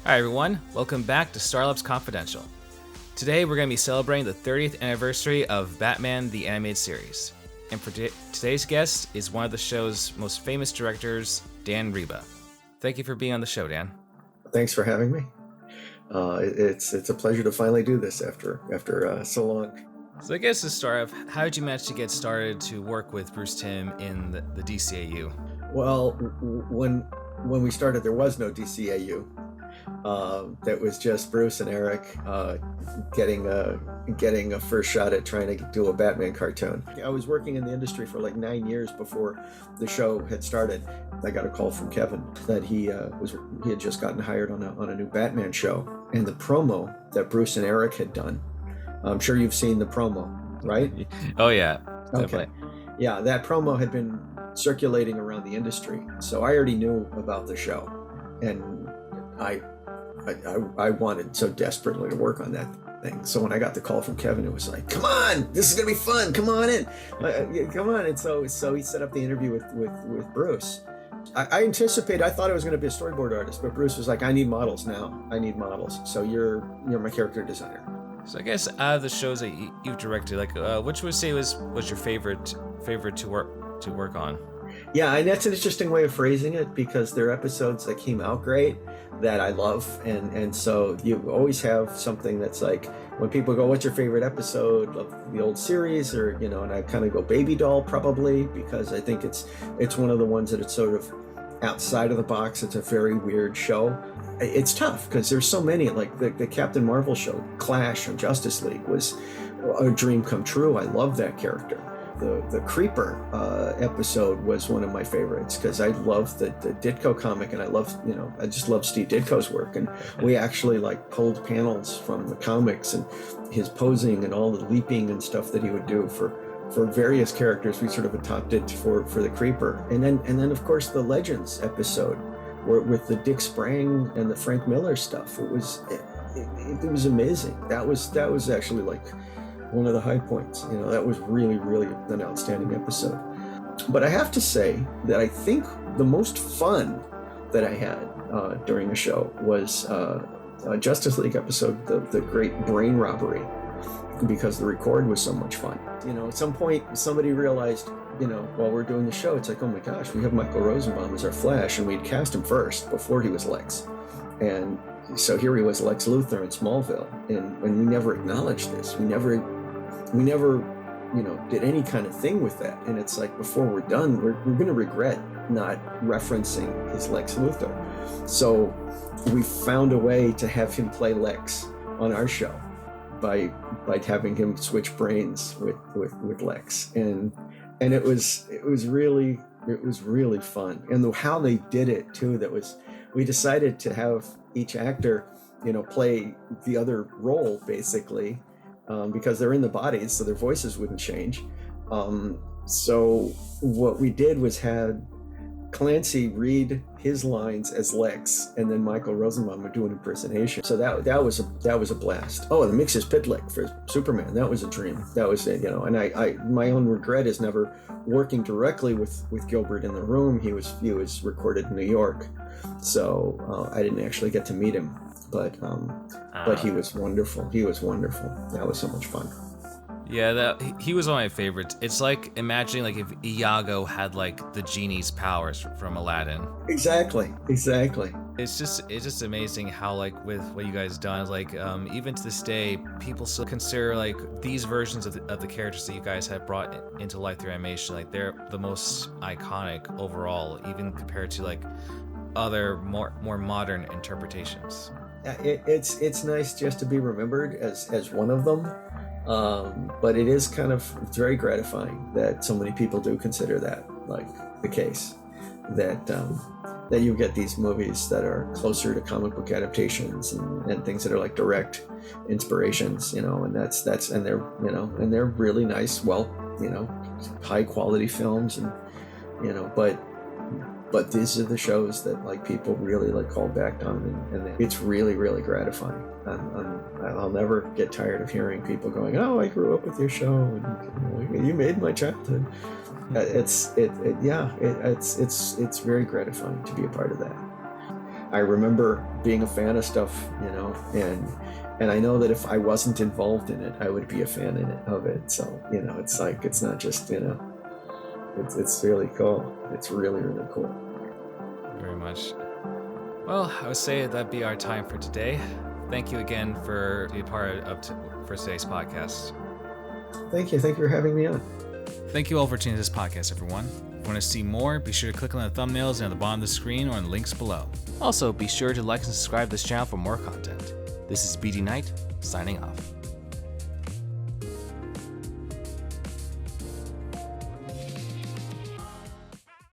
Hi everyone, welcome back to Starlabs Confidential. Today we're going to be celebrating the 30th anniversary of Batman the Animated Series. And for today's guest is one of the show's most famous directors, Dan Riba. Thank you for being on the show, Dan. Thanks for having me. It's a pleasure to finally do this after so long. So I guess to start off, how did you manage to get started to work with Bruce Timm in the DCAU? Well, when we started, there was no DCAU. That was just Bruce and Eric getting a first shot at trying to do a Batman cartoon. I was working in the industry for like 9 years before the show had started. I got a call from Kevin that he had just gotten hired on a new Batman show, and the promo that Bruce and Eric had done. I'm sure you've seen the promo, right? Oh yeah. Okay. Yeah, that promo had been circulating around the industry, so I already knew about the show, and I wanted so desperately to work on that thing. So when I got the call from Kevin, it was like, come on, this is gonna be fun. Come on in, come on. And so he set up the interview with Bruce. I thought I was gonna be a storyboard artist, but Bruce was like, I need models now. I need models. So you're my character designer. So I guess out of the shows that you've directed, which would you say was your favorite to work on? Yeah, and that's an interesting way of phrasing it, because there are episodes that came out great that I love, and so you always have something that's like, when people go, what's your favorite episode of the old series, or and I kind of go Baby Doll probably, because I think it's one of the ones that it's sort of outside of the box. It's a very weird show. It's tough because there's so many, like the Captain Marvel show, Clash on Justice League was a dream come true. I love that character. The Creeper episode was one of my favorites because I love the Ditko comic, and I just love Steve Ditko's work, and we actually pulled panels from the comics and his posing and all the leaping and stuff that he would do for various characters. We sort of adopted for the Creeper, and then of course the Legends episode with the Dick Sprang and the Frank Miller stuff. It was amazing. That was actually one of the high points. That was really, really an outstanding episode. But I have to say that I think the most fun that I had during the show was a Justice League episode, the Great Brain Robbery, because the record was so much fun. At some point somebody realized, while we're doing the show, it's like, oh my gosh, we have Michael Rosenbaum as our Flash, and we'd cast him first before he was Lex. And so here he was, Lex Luthor in Smallville, and we never acknowledged this. We never did any kind of thing with that. And it's like, before we're done, we're going to regret not referencing his Lex Luthor. So we found a way to have him play Lex on our show by having him switch brains with Lex. And it was really fun. And how they did it too, we decided to have each actor, play the other role basically, because they're in the bodies, so their voices wouldn't change. So what we did was had Clancy read his lines as Lex, and then Michael Rosenbaum would do an impersonation. So that was a blast. Oh, and the Mixes Pitlick for Superman, that was a dream. That was it, And I my own regret is never working directly with Gilbert in the room. He was recorded in New York, so I didn't actually get to meet him. But he was wonderful. That was so much fun. Yeah, he was one of my favorites. It's like imagining if Iago had the genie's powers from Aladdin. Exactly. It's just amazing how with what you guys done, even to this day, people still consider these versions of the characters that you guys have brought into life through animation, they're the most iconic overall, even compared to other more modern interpretations. It's nice just to be remembered as one of them, but it's very gratifying that so many people do consider that the case, that you get these movies that are closer to comic book adaptations and things that are direct inspirations, and that's and they're really nice, high quality films, and but these are the shows that people really call back on, and it's really, really gratifying. I'll never get tired of hearing people going, "Oh, I grew up with your show, and you made my childhood." It's very gratifying to be a part of that. I remember being a fan of stuff, you know, and I know that if I wasn't involved in it, I would be a fan of it. So, you know, it's like, it's not just, you know, it's really cool. It's really, really cool. Very much. Well, I would say that'd be our time for today. Thank you again for being part of for today's podcast. Thank you. Thank you for having me on. Thank you all for tuning to this podcast, everyone. If you want to see more, be sure to click on the thumbnails and at the bottom of the screen or on the links below. Also, be sure to like and subscribe to this channel for more content. This is BD Knight, signing off.